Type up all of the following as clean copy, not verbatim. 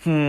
Hey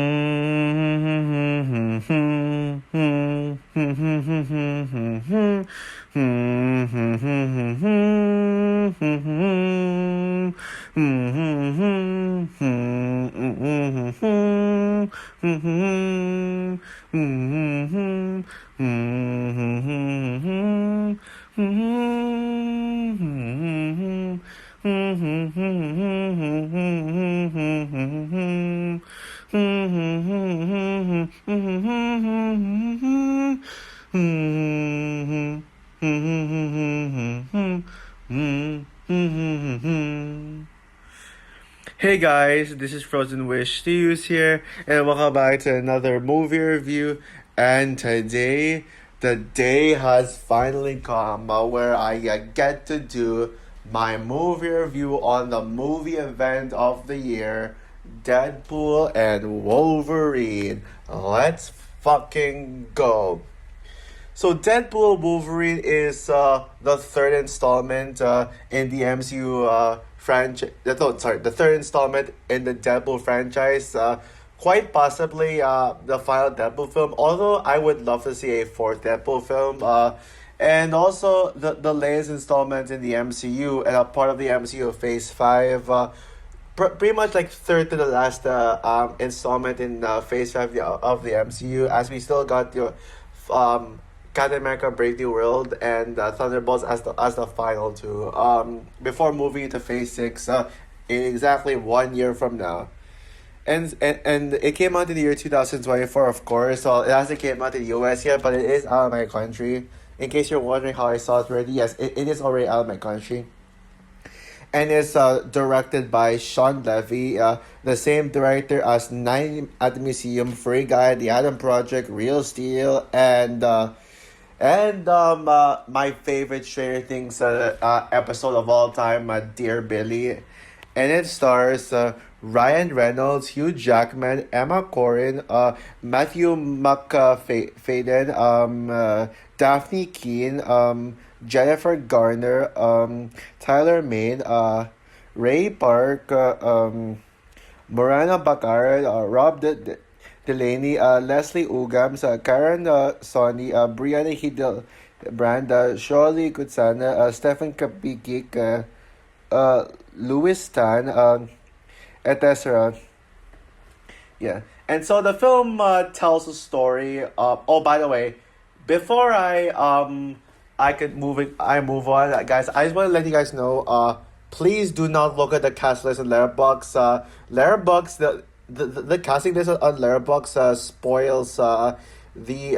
guys, this is Frozen Wish Stews here, and welcome back to another movie review. And today, the day has finally come where I get to do my movie review on the movie event of the year, Deadpool and Wolverine. Let's fucking go. So Deadpool Wolverine is the third installment in the MCU franchise. No, sorry, the third installment in the Deadpool franchise. Quite possibly the final Deadpool film. Although I would love to see a fourth Deadpool film. And also the latest installment in the MCU and a part of the MCU Phase 5. Pretty much like third to the last installment in Phase 5 of the MCU, as we still got the Captain America Brave New World and Thunderbolts as the final two. Before moving into Phase 6, in exactly 1 year from now. And it came out in the year 2024, of course, so it hasn't came out in the US yet, but it is out of my country. In case you're wondering how I saw it already, yes, it is already out of my country. And it's directed by Sean Levy, the same director as Nine at the Museum, Free Guy, The Adam Project, Real Steel, and my favorite Stranger Things episode of all time, Dear Billy. And it stars Ryan Reynolds, Hugh Jackman, Emma Corrin, Matthew McFadden, Daphne Keane, Jennifer Garner, Tyler Main, Ray Park, Morana Baccarat, Rob Delaney, Leslie Ugams, Karen Sonny, Brianna Hiddelbrand, Shirley Kutsana, Stephen Kapikik, Louis Tan, etc. Yeah, and so the film tells a story. Oh, by the way, before I move on, guys. I just want to let you guys know. Please do not look at the cast list on Letterboxd. The casting list on Letterboxd spoils the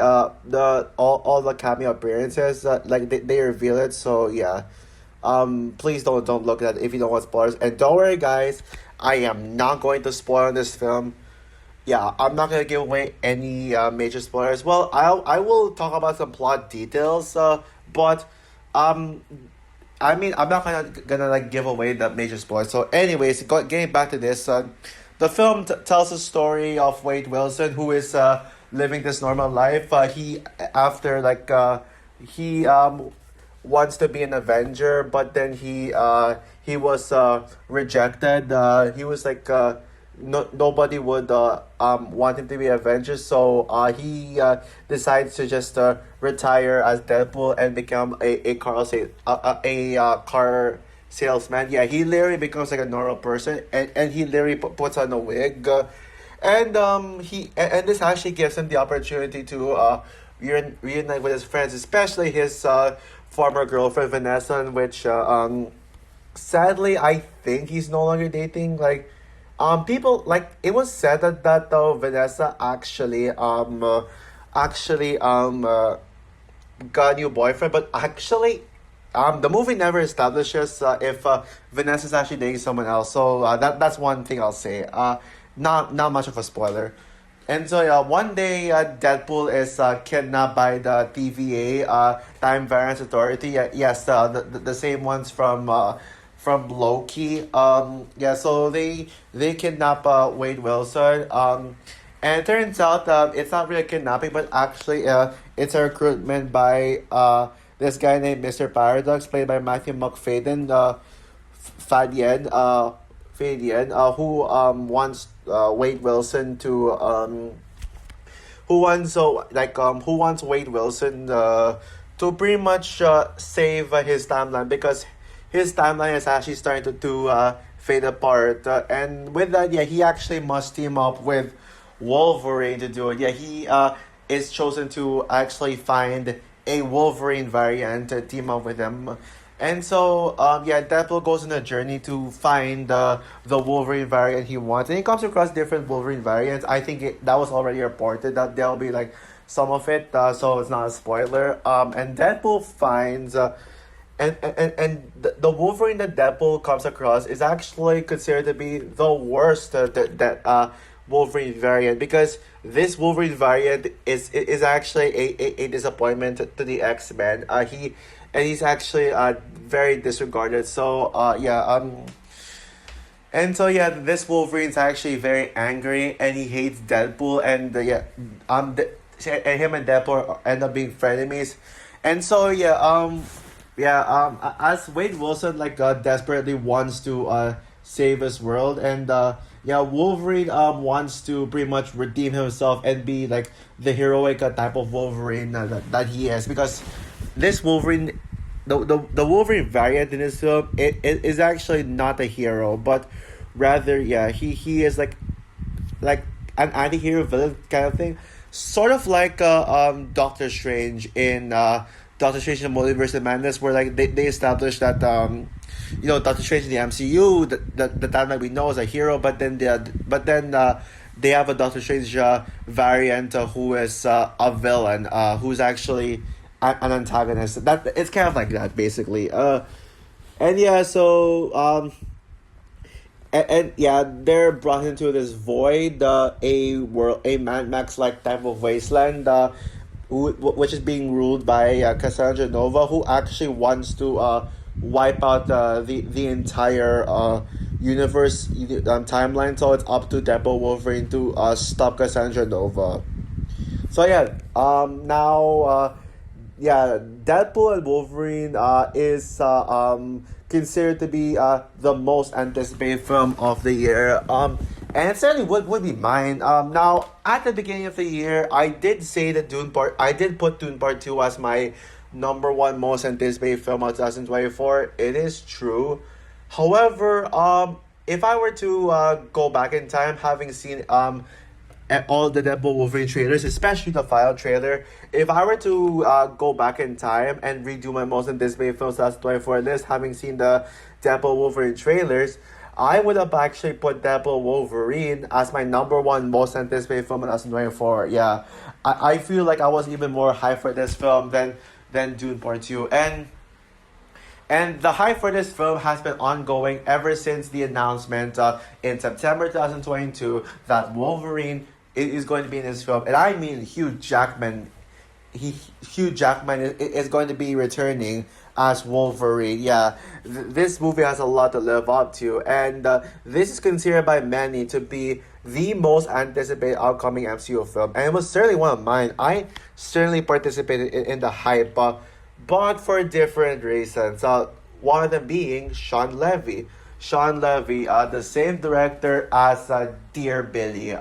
all the cameo appearances. Like they reveal it. So yeah. Please don't look at it if you don't want spoilers. And don't worry, guys. I am not going to spoil this film. Yeah, I'm not gonna give away any major spoilers. Well, I will talk about some plot details. But I mean, I'm not gonna like give away the major spoilers. So, anyways, getting back to this, the film tells the story of Wade Wilson, who is living this normal life. He after like he wants to be an Avenger, but then he was rejected. He was like nobody would want him to be Avenger, so he decides to just retire as Deadpool and become a car salesman. Yeah, he literally becomes like a normal person, and he literally puts on a wig, and this actually gives him the opportunity to reunite with his friends, especially his former girlfriend Vanessa, in which sadly I think he's no longer dating. Like people like it was said that Vanessa actually got a new boyfriend, but actually the movie never establishes if Vanessa's actually dating someone else. So that's one thing I'll say. Not much of a spoiler. And so yeah, one day Deadpool is kidnapped by the TVA, Time Variance Authority. Yes, the same ones from Loki. Yeah, so they kidnap Wade Wilson. And it turns out it's not really a kidnapping, but actually it's a recruitment by this guy named Mr. Paradox, played by Matthew McFadden, Fadyen, Fadian, who wants Wade Wilson to who wants Wade Wilson to pretty much save his timeline, because his timeline is actually starting to fade apart. And with that, yeah, he actually must team up with Wolverine to do it. Yeah, he is chosen to actually find a Wolverine variant to team up with him. And so, yeah, Deadpool goes on a journey to find the Wolverine variant he wants. And he comes across different Wolverine variants. I think that was already reported that there'll be like some of it, so it's not a spoiler. And Deadpool finds the Wolverine that Deadpool comes across is actually considered to be the worst that Wolverine variant, because this Wolverine variant is actually a disappointment to the X-Men. He's actually very disregarded. So this Wolverine's actually very angry, and he hates Deadpool, and and him and Deadpool end up being frenemies. And so as Wade Wilson desperately wants to save his world, and Wolverine wants to pretty much redeem himself and be like the heroic type of Wolverine that he is, because this Wolverine, the Wolverine variant in this film, it is actually not a hero, but rather he is like an anti-hero villain kind of thing, sort of like Doctor Strange in Doctor Strange in the Multiverse of Madness, where like they established that Doctor Strange in the MCU, the time that we know, is a hero, but then they have a Doctor Strange variant who is a villain, who's actually an antagonist. That it's kind of like that basically. They're brought into this void, a Mad Max like type of wasteland, which is being ruled by Cassandra Nova, who actually wants to wipe out the entire universe timeline. So it's up to Deadpool Wolverine to stop Cassandra Nova. So Deadpool and Wolverine is considered to be the most anticipated film of the year. And it certainly would be mine. Now, at the beginning of the year, I did say that I did put Dune Part 2 as my number one most anticipated film of 2024. It is true. However, if I were to go back in time, having seen all the Deadpool Wolverine trailers, especially the final trailer, if I were to go back in time and redo my most anticipated films of 2024 list, having seen the Deadpool Wolverine trailers, I would have actually put Deadpool Wolverine as my number one most anticipated film in 2024. Yeah, I feel like I was even more hyped for this film than Dune Part 2. And the hype for this film has been ongoing ever since the announcement in September 2022 that Wolverine is going to be in this film. And I mean Hugh Jackman. Hugh Jackman is going to be returning as Wolverine. Yeah, this movie has a lot to live up to. And this is considered by many to be the most anticipated upcoming MCU film. And it was certainly one of mine. I certainly participated in the hype, but for different reasons. One of them being Sean Levy. Sean Levy, the same director as Dear Billy.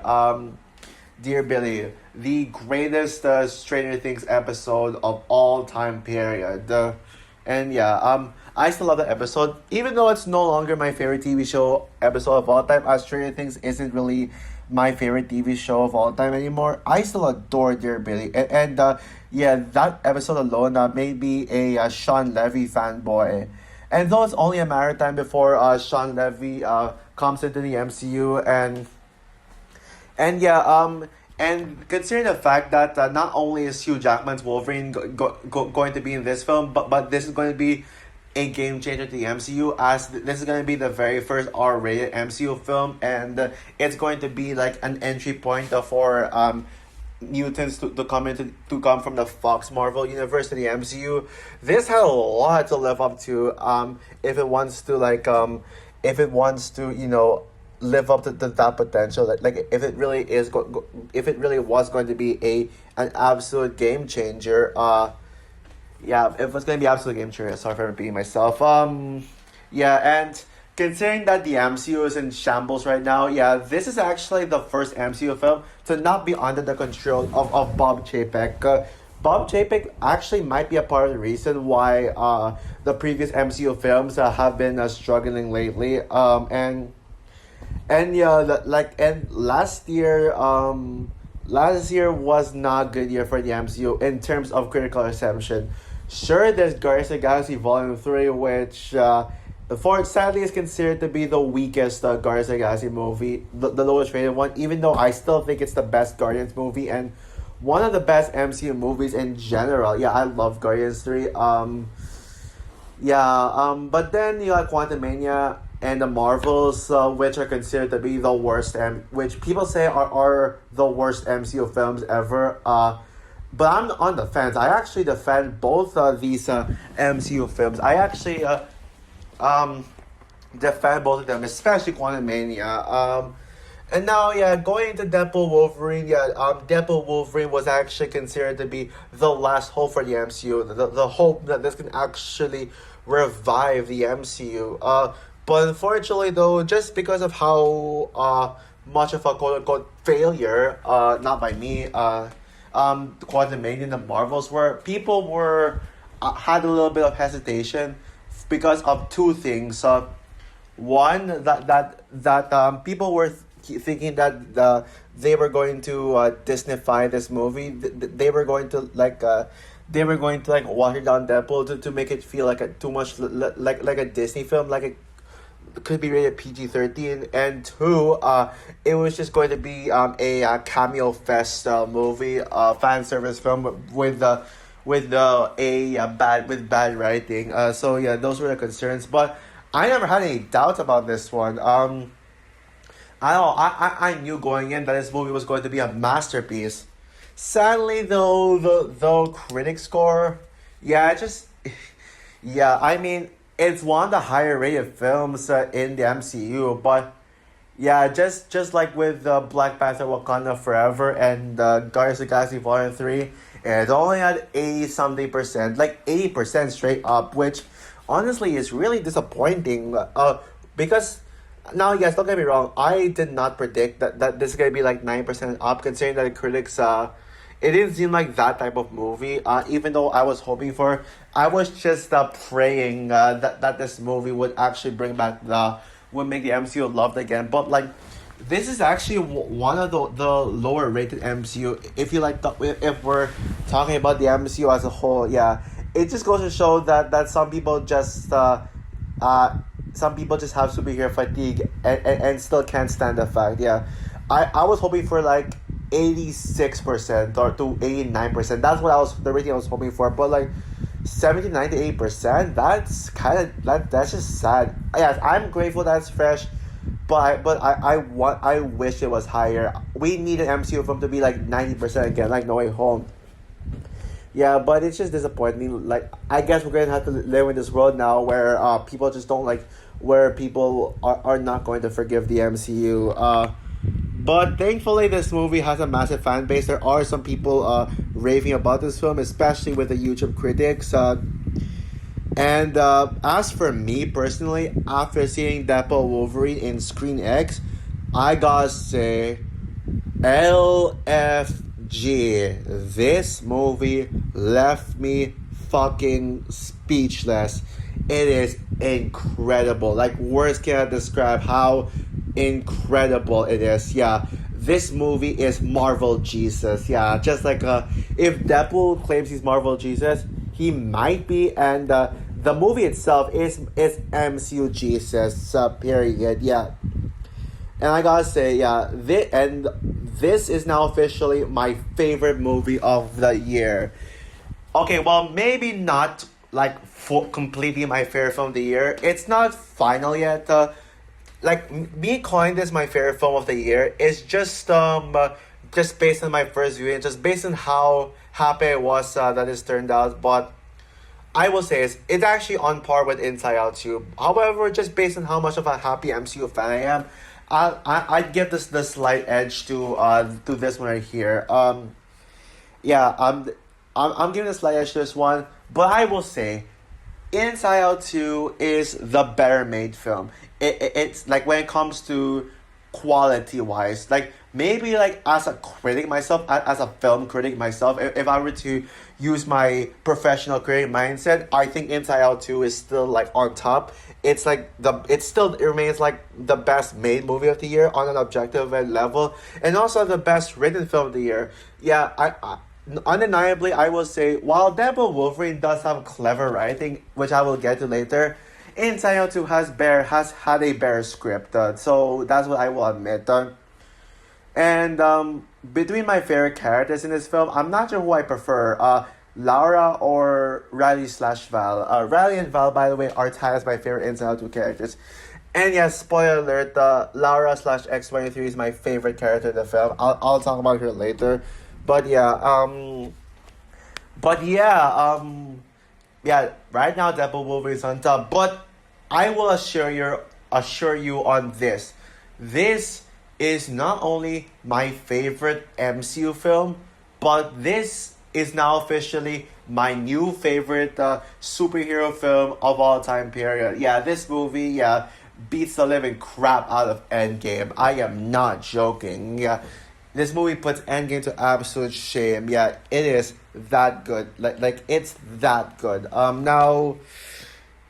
Dear Billy, the greatest Stranger Things episode of all time period. I still love that episode, even though it's no longer my favorite TV show episode of all time, as Stranger Things isn't really my favorite TV show of all time anymore. I still adore Dear Billy. That episode alone made me a Sean Levy fanboy. And though it's only a matter of time before Sean Levy comes into the MCU, and considering the fact that not only is Hugh Jackman's Wolverine going to be in this film, but this is going to be a game changer to the MCU, as this is going to be the very first R-rated MCU film, and it's going to be like an entry point for mutants to come from the Fox Marvel universe to the MCU. This had a lot to live up to if it wants to live up to that potential, if it really if it really was going to be an absolute game changer. If it's going to be absolute game changer. Sorry for repeating myself. And considering that the MCU is in shambles right now, yeah, this is actually the first MCU film to not be under the control of Bob Chapek. Bob Chapek actually might be a part of the reason why the previous MCU films have been struggling lately. And yeah, and last year was not a good year for the MCU in terms of critical reception. Sure, there's Guardians of the Galaxy Volume 3, which for sadly is considered to be the weakest Guardians of the Galaxy movie, the lowest rated one, even though I still think it's the best Guardians movie and one of the best MCU movies in general. Yeah, I love Guardians 3. But then you got Quantumania and the Marvels, which are considered to be the worst, which people say are the worst MCU films ever. But I'm on the fence. I actually defend both these MCU films. I actually defend both of them, especially Quantumania. And now, yeah, going into Deadpool Wolverine, Deadpool Wolverine was actually considered to be the last hope for the MCU, the hope that this can actually revive the MCU. But unfortunately, though, just because of how much of a quote-unquote failure, not by me, Quantumania and the Marvels were, people were had a little bit of hesitation because of two things. One, that people were thinking that they were going to Disneyfy this movie. They were going to water down Deadpool to make it feel like a too much like a Disney film, like it could be rated PG-13. And two, it was just going to be a cameo fest movie, fan service film with bad writing. So yeah, those were the concerns. But I never had any doubts about this one. I knew going in that this movie was going to be a masterpiece. Sadly, though, the critic score, I mean, it's one of the higher rated films in the MCU, but yeah, just like with Black Panther: Wakanda Forever and Guardians of the Galaxy Volume 3, it only had 80 something percent, like 80% straight up, which honestly is really disappointing. Because now, yes, don't get me wrong, I did not predict that this is gonna be like 9% up, considering that the critics it didn't seem like that type of movie. Even though I was hoping for, I was just praying that this movie would actually would make the MCU loved again. But like, this is actually one of the lower rated MCU. If you if we're talking about the MCU as a whole, yeah, it just goes to show that some people just have superhero fatigue and still can't stand the fact. Yeah, I was hoping for like 86% or to 89%. That's the rating I was hoping for. But like 79 to 80%, that's that's just sad. Yes, I'm grateful that's fresh, but I wish it was higher. We need an MCU film to be like 90% again, like No Way Home. Yeah, but it's just disappointing. Like, I guess we're gonna have to live in this world now where people just don't where people are not going to forgive the MCU. But thankfully, this movie has a massive fan base. There are some people raving about this film, especially with the YouTube critics. And as for me personally, after seeing Deadpool Wolverine in Screen X, I gotta say, LFG. This movie left me fucking speechless. It is incredible. Like, words cannot describe how incredible it is. Yeah, this movie is Marvel Jesus. Yeah, just like if Deadpool claims he's Marvel Jesus, he might be. And the movie itself is MCU Jesus. Period. Yeah. And I gotta say, yeah, this is now officially my favorite movie of the year. Okay, well, maybe not like completely my favorite film of the year. It's not final yet. Like, me calling this my favorite film of the year is just based on my first viewing, just based on how happy I was that this turned out. But I will say it's actually on par with Inside Out 2. However, just based on how much of a happy MCU fan I am, I'd give this the slight edge to this one right here. I'm giving a slight edge to this one, but I will say, Inside Out 2 is the better made film. It's like when it comes to quality wise, like maybe like as a critic myself, as a film critic myself, if I were to use my professional critic mindset, I think Inside Out 2 is still like on top. It's like it remains like the best made movie of the year on an objective level, and also the best written film of the year. Yeah, undeniably, I will say, while Deadpool Wolverine does have clever writing, which I will get to later, Inside Out 2 has had a better script. So that's what I will admit. And between my favorite characters in this film, I'm not sure who I prefer. Laura or Riley slash Val. Riley and Val, by the way, are tied as my favorite Inside Out 2 characters. And yes, spoiler alert, Laura slash X23 is my favorite character in the film. I'll talk about her later. But yeah, yeah, right now Deadpool Wolverine is on top. But I will assure you on this. This is not only my favorite MCU film, but this is now officially my new favorite superhero film of all time period. Yeah, this movie, yeah, beats the living crap out of Endgame. I am not joking. Yeah, this movie puts Endgame to absolute shame. Yeah, it is that good. Like it's that good. Now,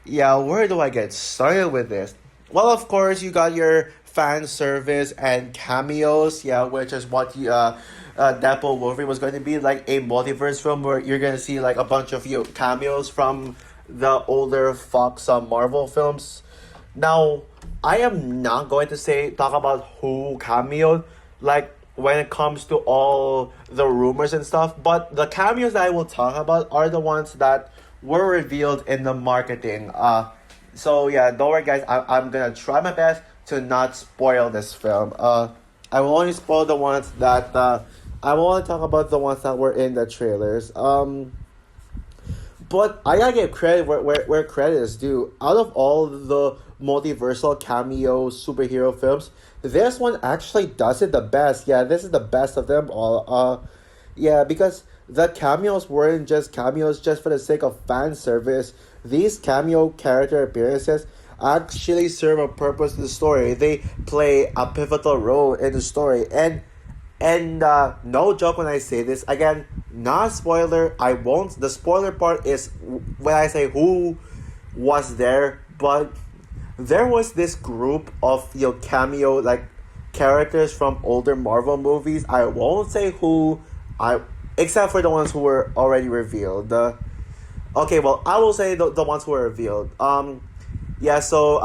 yeah, where do I get started with this? Well, of course, you got your fan service and cameos. Yeah, which is what Deadpool Wolverine was going to be, like a multiverse film where you're gonna see like a bunch of cameos from the older Fox Marvel films. Now, I am not going to talk about who cameoed, like when it comes to all the rumors and stuff, but the cameos that I will talk about are the ones that were revealed in the marketing. So yeah, don't worry guys, I'm gonna try my best to not spoil this film. I will only spoil the ones that I will only talk about the ones that were in the trailers. But I gotta give credit where credit is due. Out of all the multiversal cameo superhero films, this one actually does it the best. Yeah, this is the best of them all. Yeah, because the cameos weren't just cameos just for the sake of fan service. These cameo character appearances actually serve a purpose in the story. They play a pivotal role in the story. And no joke when I say this. Again, not spoiler. I won't. The spoiler part is when I say who was there. But there was this group of cameo like characters from older Marvel movies. I won't say who. Except for the ones who were already revealed. Okay, well I will say the ones who were revealed. Yeah. So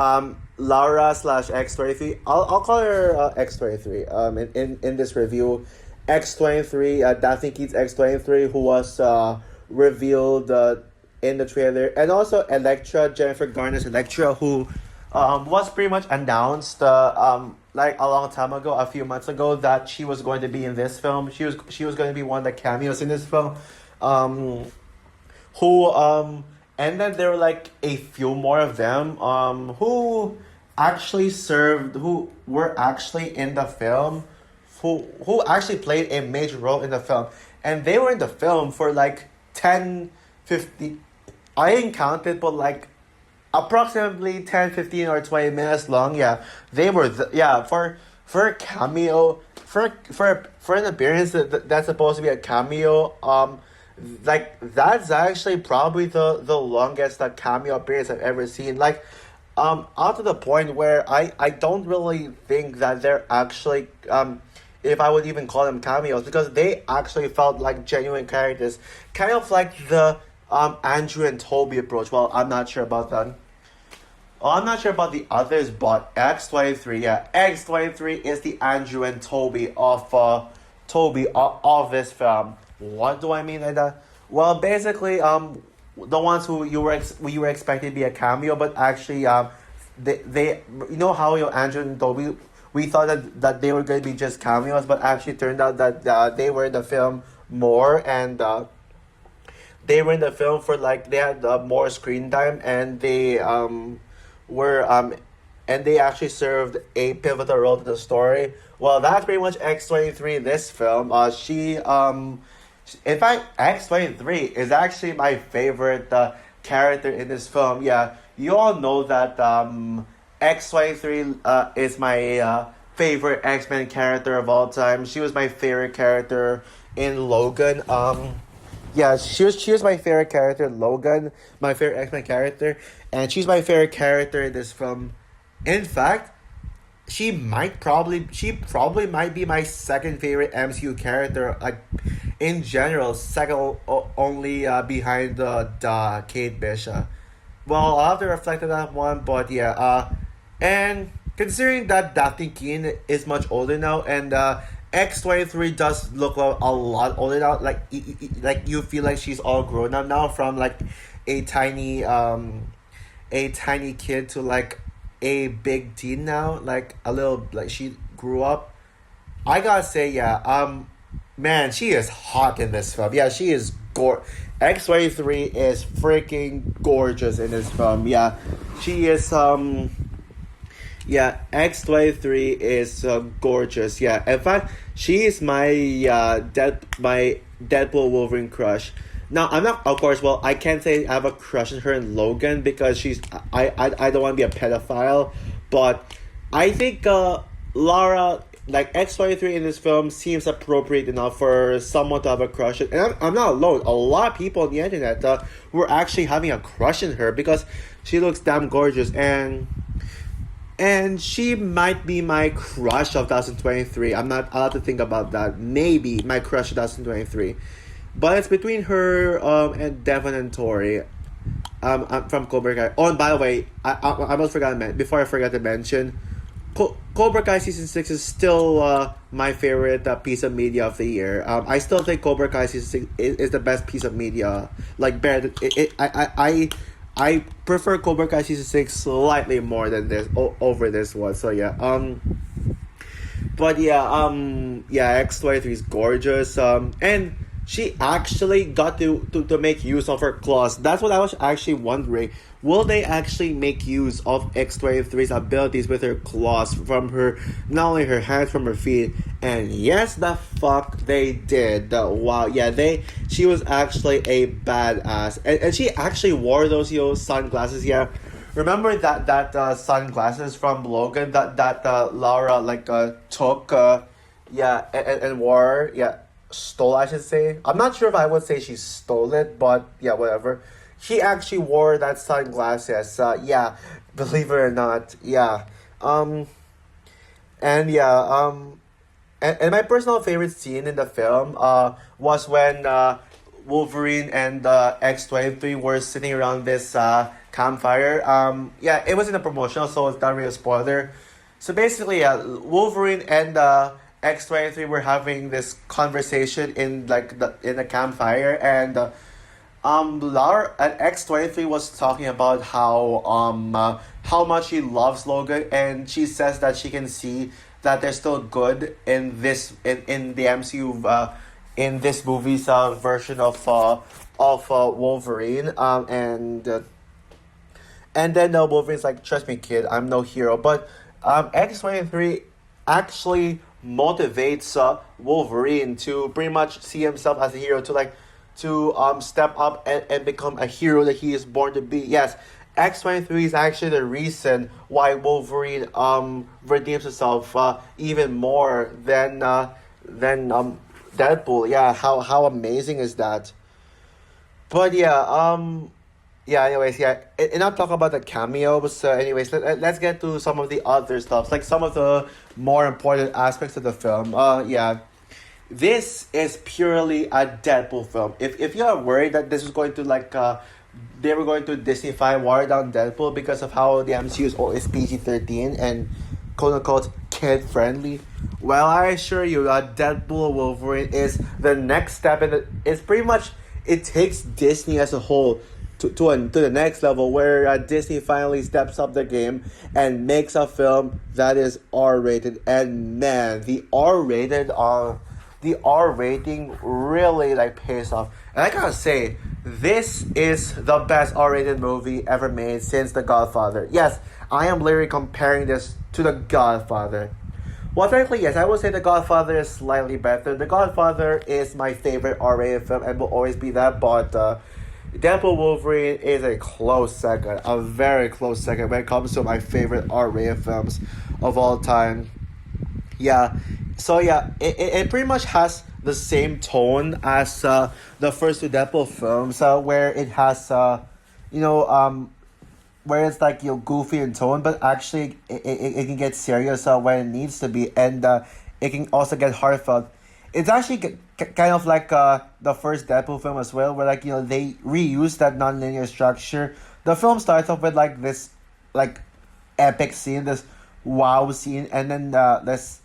Laura slash X23. I'll call her X23. In this review, X23. Daphne Keats X23, who was revealed in the trailer, and also Elektra, Jennifer Garner's Elektra, who was pretty much announced like a long time ago, a few months ago, that she was going to be in this film. She was going to be one of the cameos in this film. Who and then there were like a few more of them who were actually in the film, who actually played a major role in the film, and they were in the film for like 10, 50, I didn't count it, but like approximately 10, 15, or 20 minutes long. Yeah, they were for a cameo, for an appearance that's supposed to be a cameo. Like that's actually probably the longest cameo appearance I've ever seen. Like out to the point where I don't really think that they're actually if I would even call them cameos, because they actually felt like genuine characters, kind of like the Andrew and Toby approach. Well, I'm not sure about that. I'm not sure about the others, but X23, yeah, X23 is the Andrew and Toby of this film. What do I mean by that? Well, basically, the ones who you were expecting to be a cameo, but actually, they you know how Andrew and Toby, we thought that they were going to be just cameos, but actually turned out that they were in the film more, and they were in the film for like they had more screen time, and they were and they actually served a pivotal role to the story. Well, that's pretty much X23 in this film. In fact, X23 is actually my favorite character in this film. Yeah, you all know that X23 is my favorite X-Men character of all time. She was my favorite character in Logan. Yeah, she was my favorite character in Logan, my favorite X-Men character, and she's my favorite character in this film. In fact, she probably might be my second favorite MCU character, like in general, second only behind the Kate Bishop. Well, I'll have to reflect on that one, but yeah, and considering that Daphne Keane is much older now, and X23 does look a lot older now, like like you feel like she's all grown up now from like a tiny a tiny kid to like a big teen now, like a little like she grew up. I gotta say, yeah, man, she is hot in this film. Yeah, she is X23 is freaking gorgeous in this film. Yeah, she is yeah, X23 is gorgeous. Yeah, in fact, she is my my Deadpool Wolverine crush. Now I'm not, of course. Well, I can't say I have a crush on her in Logan because I don't want to be a pedophile, but I think Lara, like X23 in this film, seems appropriate enough for someone to have a crush on. And I'm not alone. A lot of people on the internet were actually having a crush on her because she looks damn gorgeous, and she might be my crush of 2023. I'm not allowed to think about that. Maybe my crush of 2023. But it's between her and Devon and Tori. I'm from Cobra Kai. Oh, and by the way, I almost forgot before I forgot to mention, Cobra Kai season 6 is still my favorite piece of media of the year. I still think Cobra Kai season 6 is the best piece of media. Like better than I prefer Cobra Kai season 6 slightly more than this over this one. So yeah. But yeah, X23 is gorgeous. And she actually got to make use of her claws. That's what I was actually wondering. Will they actually make use of X23's abilities with her claws from her, not only her hands, from her feet? And yes, the fuck they did. Wow, yeah, she was actually a badass. And she actually wore those, sunglasses, yeah. Remember that sunglasses from Logan that Laura like took, yeah, and wore, yeah, stole, I should say. I'm not sure if I would say she stole it, but yeah, whatever. She actually wore that sunglasses. Yeah, believe it or not. Yeah. And yeah. And my personal favorite scene in the film was when Wolverine and X23 were sitting around this campfire. Yeah, it was in a promotional, so it's not really a spoiler. So basically, yeah, Wolverine and X23 were having this conversation in like in a campfire, and Laura at X23 was talking about how much she loves Logan, and she says that she can see that there's still good in this in the MCU in this movie's version of Wolverine, and then Wolverine's like, trust me, kid, I'm no hero, but X23 actually motivates Wolverine to pretty much see himself as a hero, to step up and become a hero that he is born to be. Yes, X23 is actually the reason why Wolverine redeems himself even more than Deadpool. Yeah, how amazing is that? But yeah, yeah, anyways, yeah, enough talk about the cameos. Anyways, let's get to some of the other stuff, like some of the more important aspects of the film. Yeah, this is purely a Deadpool film. If you are worried that this is going to like they were going to Disneyfy, water down Deadpool because of how the MCU is PG-13 and quote unquote kid friendly, well, I assure you that Deadpool Wolverine is the next step in it. It's pretty much, it takes Disney as a whole to the next level, where Disney finally steps up the game and makes a film that is R-rated. And man, the R rating really like pays off. And I gotta say, this is the best R-rated movie ever made since The Godfather. Yes, I am literally comparing this to The Godfather. Well, frankly, yes, I would say The Godfather is slightly better. The Godfather is my favorite R-rated film and will always be that, but Deadpool Wolverine is a close second, a very close second when it comes to my favorite R-rated films of all time. Yeah, so yeah, it pretty much has the same tone as the first two Deadpool films, where it has you know, where it's like goofy in tone, but actually it can get serious when it needs to be, and it can also get heartfelt. It's actually kind of like the first Deadpool film as well, where like they reuse that non-linear structure. The film starts off with like this like epic scene, this wow scene, and then this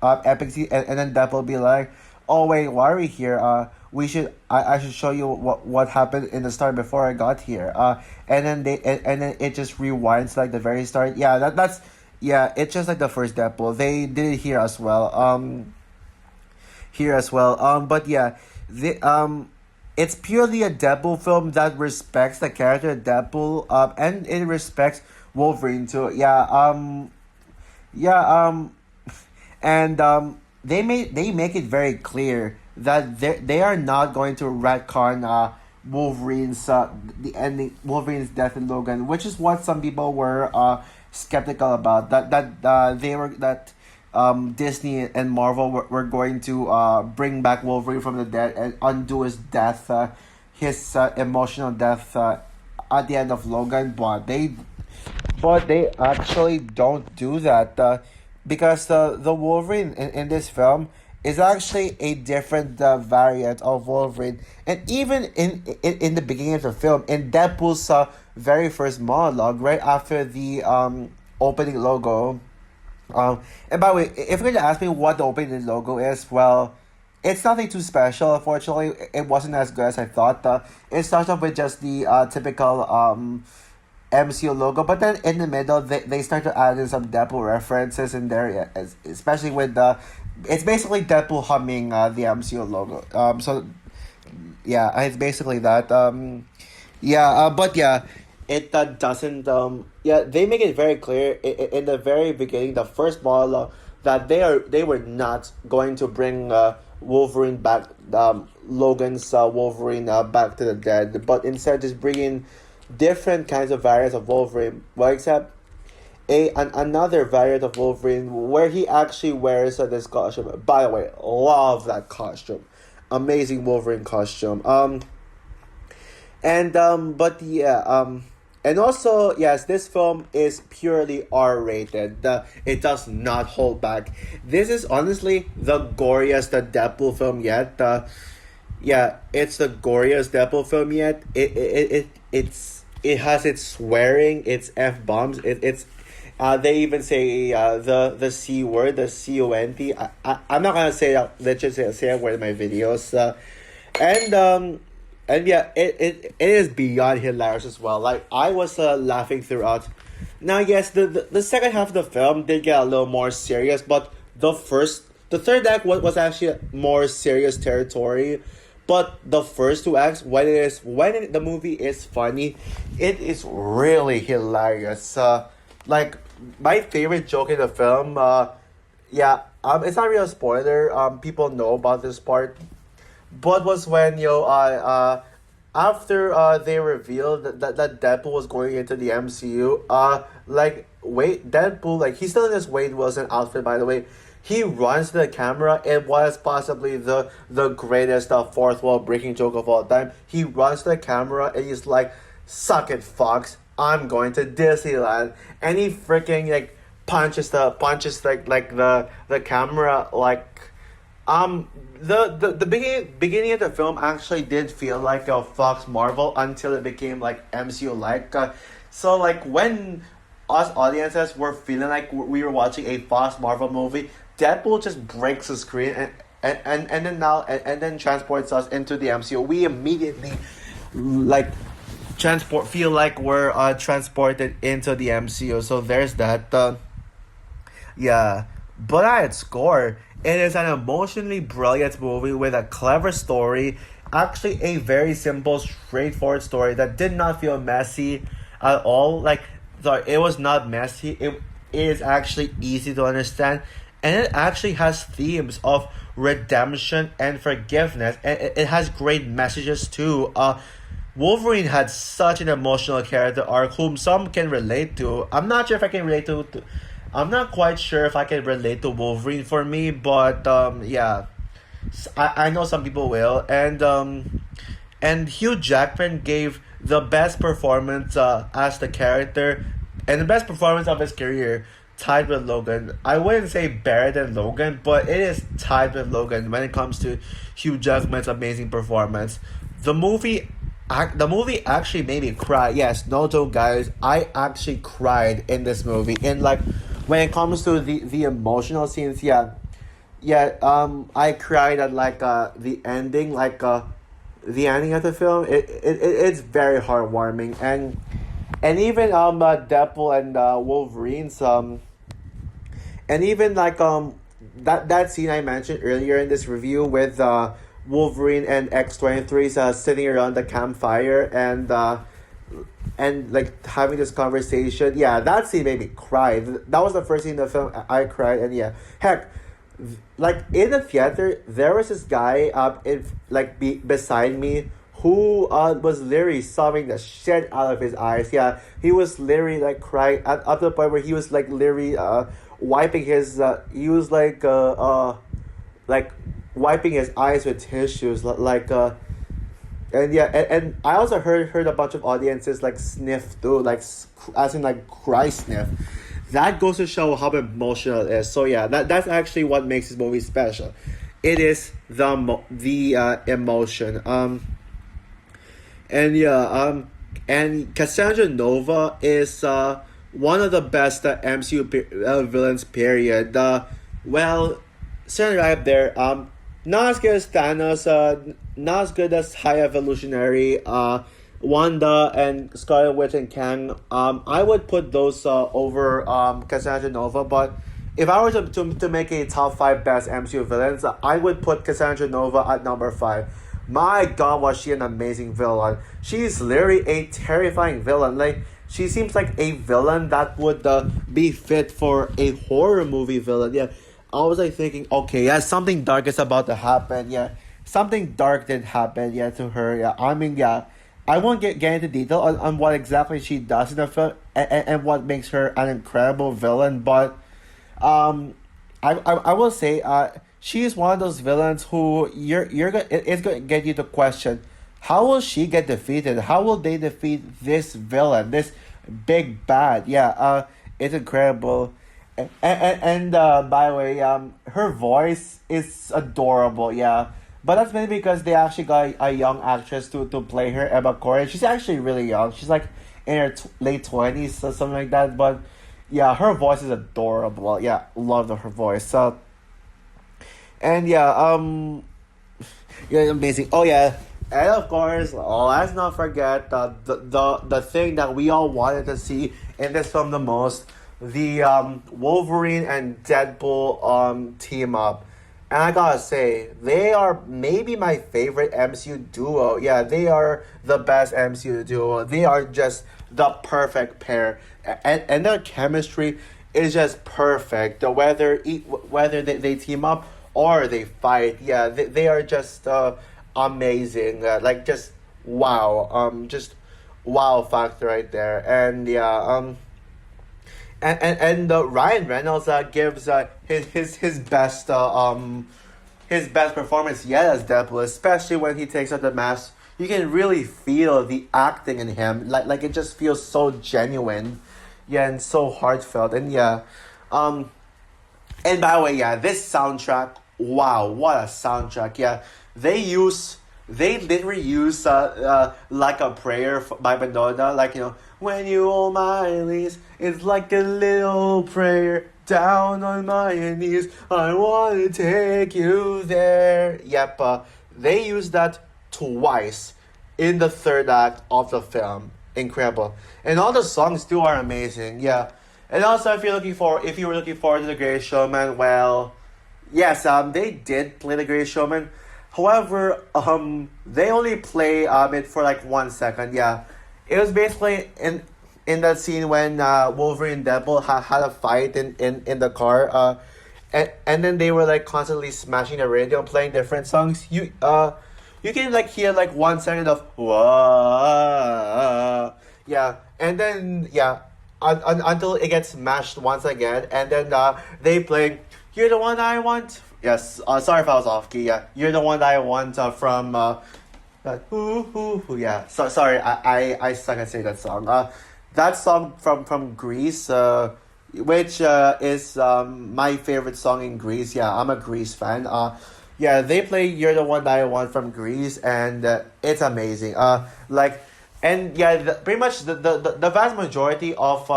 epic scene, and then Depp will be like, "Oh wait, why are we here? I should show you what happened in the start before I got here." And then and then it just rewinds like the very start. Yeah, that's yeah. It's just like the first Deadpool. They did it here as well. Here as well. But yeah, it's purely a Deadpool film that respects the character of Deadpool. And it respects Wolverine too. Yeah. Yeah. And they make it very clear that they are not going to retcon Wolverine's the ending Wolverine's death in Logan, which is what some people were skeptical about. They were that Disney and Marvel were going to bring back Wolverine from the dead and undo his death, his emotional death at the end of Logan, but they actually don't do that because the Wolverine in this film is actually a different variant of Wolverine. And even in the beginning of the film, in Deadpool's very first monologue, right after the opening logo, and by the way, if you're going to ask me what the opening logo is, well, it's nothing too special. Unfortunately, it wasn't as good as I thought. It starts off with just the typical MCU logo, but then in the middle they start to add in some Deadpool references in there, yeah, especially with the it's basically Deadpool humming the MCU logo. So yeah, it's basically that. Yeah, but yeah, it doesn't. Yeah, they make it very clear in the very beginning, the first monologue, that they were not going to bring Wolverine back, Logan's Wolverine back to the dead, but instead just bringing different kinds of variants of Wolverine. Well, except another variant of Wolverine where he actually wears this costume. By the way, love that costume, amazing Wolverine costume. But yeah, and also yes, this film is purely R-rated. It does not hold back. This is honestly the goriest Deadpool film yet. Yeah, it's the goriest Deadpool film yet. It has its swearing, its f bombs. It's they even say the c word, the CONT. I'm not gonna say that. Let's just say a word in my videos. And yeah, it is beyond hilarious as well. Like I was laughing throughout. Now yes, the second half of the film did get a little more serious, but the third act was actually more serious territory. But the first two acts, the movie is funny, it is really hilarious. Like my favorite joke in the film, yeah, it's not really a spoiler. People know about this part, but was when after they revealed that Deadpool was going into the MCU, like wait, Deadpool, like he's still in his Wade Wilson outfit, by the way. He runs to the camera. It was possibly the greatest fourth wall breaking joke of all time. He runs to the camera and he's like, "Suck it, Fox. I'm going to Disneyland." And he freaking like punches the camera like the beginning of the film actually did feel like a Fox Marvel until it became like MCU like. So like when us audiences were feeling like we were watching a Fox Marvel movie, Deadpool just breaks the screen and then transports us into the MCU. We immediately like feel like we're transported into the MCU. So there's that. Yeah, but at its core, it is an emotionally brilliant movie with a clever story. Actually, a very simple, straightforward story that did not feel messy at all. Like, sorry, it was not messy. It is actually easy to understand. And it actually has themes of redemption and forgiveness. And it has great messages too. Wolverine had such an emotional character arc whom some can relate to. I'm not sure if I can relate to I'm not quite sure if I can relate to Wolverine for me, but yeah, I know some people will, and Hugh Jackman gave the best performance as the character, and the best performance of his career, tied with Logan. I wouldn't say better than Logan, but it is tied with Logan when it comes to Hugh Jackman's amazing performance. The movie. The movie actually made me cry. Yes, no joke, guys. I actually cried in this movie. And like, when it comes to the emotional scenes, yeah, yeah. I cried at like the ending, like the ending of the film. It's very heartwarming, and even Deadpool and Wolverine's and even like that scene I mentioned earlier in this review with Wolverine and X-23's sitting around the campfire and like having this conversation. Yeah, that scene made me cry. That was the first scene in the film I cried, and yeah, heck, like in the theater there was this guy beside me who was literally sobbing the shit out of his eyes. Yeah, he was literally like crying at up to the point where he was like literally wiping his he was like wiping his eyes with tissues and yeah, and I also heard a bunch of audiences like sniff too, like as in like cry sniff. That goes to show how emotional it is. So yeah, that's actually what makes this movie special. It is the emotion. And yeah, and Cassandra Nova is one of the best MCU villains. Period. Well, standing right up there. Not as good as Thanos. Not as good as High Evolutionary. Wanda and Scarlet Witch and Kang. I would put those over Cassandra Nova. But if I were to make a top 5 best MCU villains, I would put Cassandra Nova at number 5. My God, was she an amazing villain. She's literally a terrifying villain. Like, she seems like a villain that would be fit for a horror movie villain. Yeah, I was like thinking, okay, yeah, something dark is about to happen. Yeah, something dark did happen. Yeah, to her. Yeah, I mean, yeah, I won't get into detail on what exactly she does in the film and what makes her an incredible villain. But I will say she is one of those villains who it's going to get you to question, how will she get defeated? How will they defeat this villain, this big bad? Yeah, it's incredible. And by the way, her voice is adorable. Yeah, but that's mainly because they actually got a young actress to play her, Emma Corrin. She's actually really young. She's like in her late 20s or something like that. But yeah, her voice is adorable. Yeah, love her voice. So, and yeah, yeah, amazing. Oh yeah, and of course, let's not forget the thing that we all wanted to see in this film the most, the Wolverine and Deadpool team up. And I gotta say, they are maybe my favorite MCU duo. Yeah, they are the best MCU duo. They are just the perfect pair, and their chemistry is just perfect. Whether they team up or they fight, yeah, they are just amazing. Like just wow factor right there. And yeah, and Ryan Reynolds gives his best performance yet as Deadpool, especially when he takes out the mask. You can really feel the acting in him, like it just feels so genuine, yeah, and so heartfelt. And yeah, and by the way, yeah, this soundtrack, wow, what a soundtrack. Yeah, they literally use like a prayer by Madonna, like, you know, when you hold my knees, it's like a little prayer down on my knees. I want to take you there. Yep, they use that twice in the third act of the film. Incredible, and all the songs too are amazing. Yeah, and also if you were looking forward to The Greatest Showman, well, yes, they did play The Greatest Showman. However, they only play it for like 1 second. Yeah, it was basically in that scene when Wolverine and Deadpool had a fight in the car. And then they were like constantly smashing the radio and playing different songs. you can like hear like 1 second of whoa, yeah, and then yeah, until it gets smashed once again, and then they play "You're the One I Want." Yes, sorry if I was off key. Yeah, "You're the One I Want" from yeah. So sorry, I suck at saying that song. That song from Greece, which is my favorite song in Greece. Yeah, I'm a Greece fan. Yeah, they play "You're the One That I Want" from Greece, and it's amazing. Like, and yeah, pretty much the vast majority of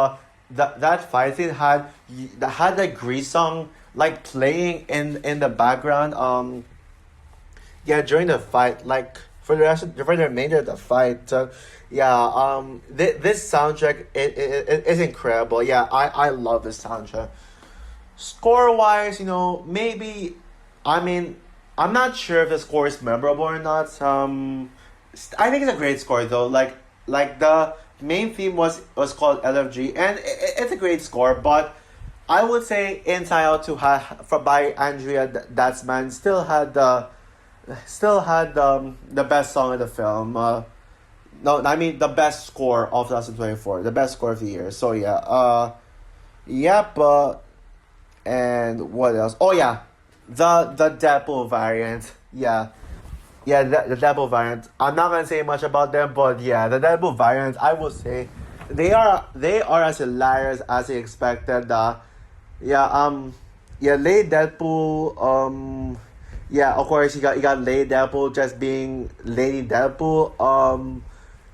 that fight scene had the Greece song like playing in the background. Yeah, during the fight, like for the remainder of the fight. Yeah, this soundtrack is incredible. Yeah, I love this soundtrack. Score wise, maybe, I mean, I'm not sure if the score is memorable or not. I think it's a great score though. Like the main theme was called LFG, and it's a great score. But I would say Inside Out 2 by Andrea Datsman still had the best song of the film. No, I mean the best score of 2024, the best score of the year. So yeah, yep. And what else? Oh yeah, the Deadpool variant. Yeah, yeah, the Deadpool variant. I'm not gonna say much about them, but yeah, the Deadpool variant. I would say they are as hilarious as I expected. Yeah, yeah, Lady Deadpool. Yeah, of course you got Lady Deadpool just being Lady Deadpool.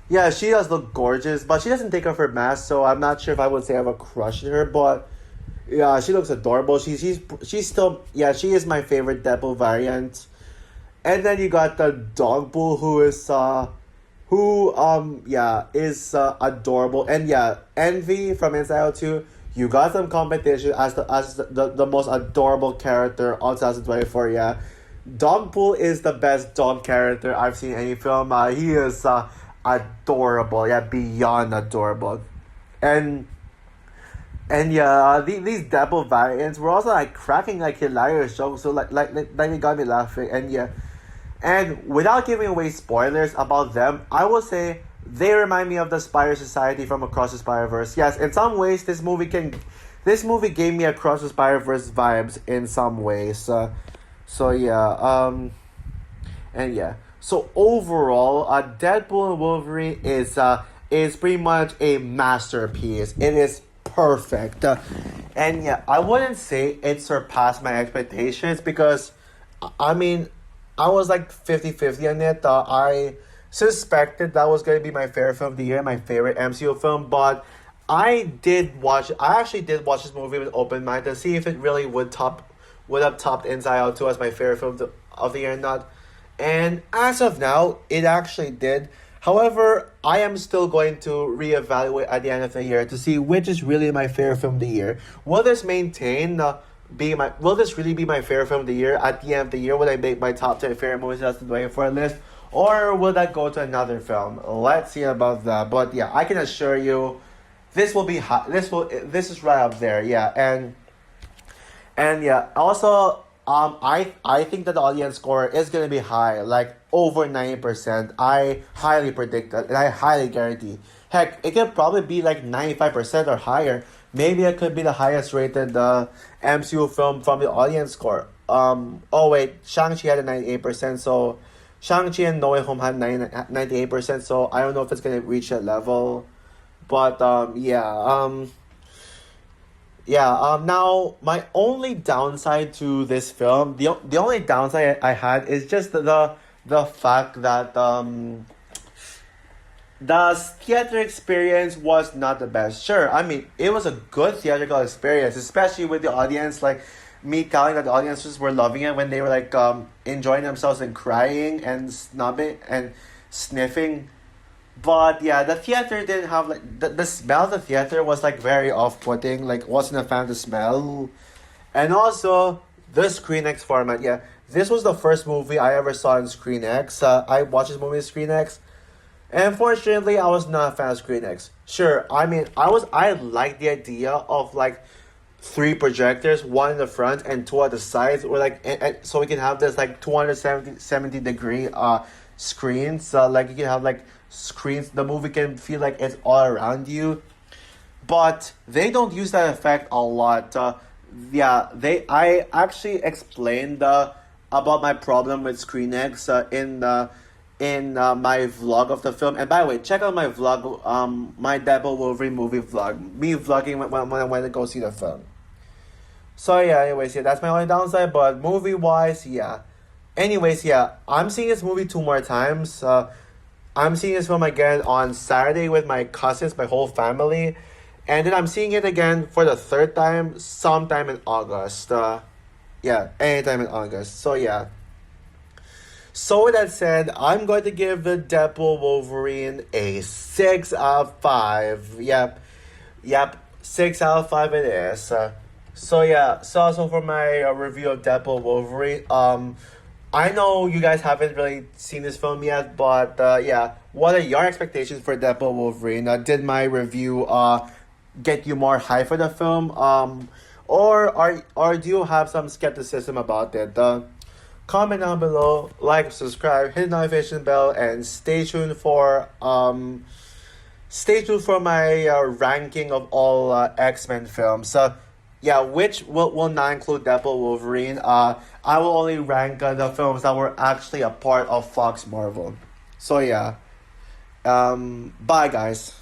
Yeah, she does look gorgeous, but she doesn't take off her mask, so I'm not sure if I would say I have a crush on her. But yeah, she looks adorable. She's still, yeah, she is my favorite Deadpool variant. And then you got the Dogpool, who is adorable. And yeah, Envy from Inside Out 2, you got some competition as the most adorable character on 2024. Yeah, Dogpool is the best dog character I've seen in any film. He is adorable. Yeah, beyond adorable. And yeah, these Deadpool variants were also like cracking like hilarious jokes. So like it got me laughing. And yeah, and without giving away spoilers about them, I will say they remind me of the Spider Society from Across the Spider-Verse. Yes, in some ways, this movie gave me Across the Spider-Verse vibes in some ways. So yeah, and yeah. So overall, Deadpool and Wolverine is pretty much a masterpiece. It is perfect, and yeah, I wouldn't say it surpassed my expectations because, I mean, I was like 50-50 on it. I suspected that was going to be my favorite film of the year, my favorite MCU film, but I actually did watch this movie with open mind to see if it really would have topped Inside Out 2 as my favorite film of the year or not. And as of now, it actually did. However, I am still going to reevaluate at the end of the year to see which is really my favorite film of the year. Will this will this really be my favorite film of the year at the end of the year? Will I make my top 10 favorite movies 2024 list? Or will that go to another film? Let's see about that. But yeah, I can assure you, this will be hot. This is right up there. Yeah, and yeah. Also, I think that the audience score is gonna be high, like over 90%. I highly predict that, and I highly guarantee. Heck, it could probably be like 95% or higher. Maybe it could be the highest rated MCU film from the audience score. Oh wait, Shang-Chi had a 98%, so Shang-Chi and No Way Home had 98%, so I don't know if it's gonna reach that level. But now my only downside to this film, the only downside I had is just the fact that the theater experience was not the best. Sure, I mean it was a good theatrical experience, especially with the audience. Like me telling that the audiences were loving it when they were like enjoying themselves and crying and snubbing and sniffing. But yeah, the theater didn't have like the smell of the theater was like very off putting. Like wasn't a fan of the smell, and also the ScreenX format. Yeah, this was the first movie I ever saw in ScreenX. I watched this movie in ScreenX. And unfortunately, I was not a fan of ScreenX. Sure, I mean, I liked the idea of like three projectors, one in the front and two at the sides, or like, so we can have this like 270 degree screens. Like you can have like screens. The movie can feel like it's all around you, but they don't use that effect a lot. Yeah, they. I actually explained about my problem with ScreenX in my vlog of the film. And by the way, check out my vlog, my Deadpool Wolverine movie vlog, me vlogging when I went to go see the film. So yeah, anyways, yeah, that's my only downside. But movie wise, yeah. Anyways, yeah, I'm seeing this movie two more times. I'm seeing this film again on Saturday with my cousins, my whole family. And then I'm seeing it again for the third time sometime in August. Yeah, anytime in August. So yeah. So with that said, I'm going to give the Deadpool Wolverine a 6 out of 5. Yep, 6 out of 5 it is. So yeah, so also for my review of Deadpool Wolverine, I know you guys haven't really seen this film yet, but yeah, what are your expectations for Deadpool Wolverine? Did my review get you more hype for the film? Or do you have some skepticism about it? Comment down below, like, subscribe, hit the notification bell, and stay tuned for my ranking of all X-Men films. Yeah, which will not include Deadpool Wolverine. I will only rank the films that were actually a part of Fox Marvel. So yeah, bye guys.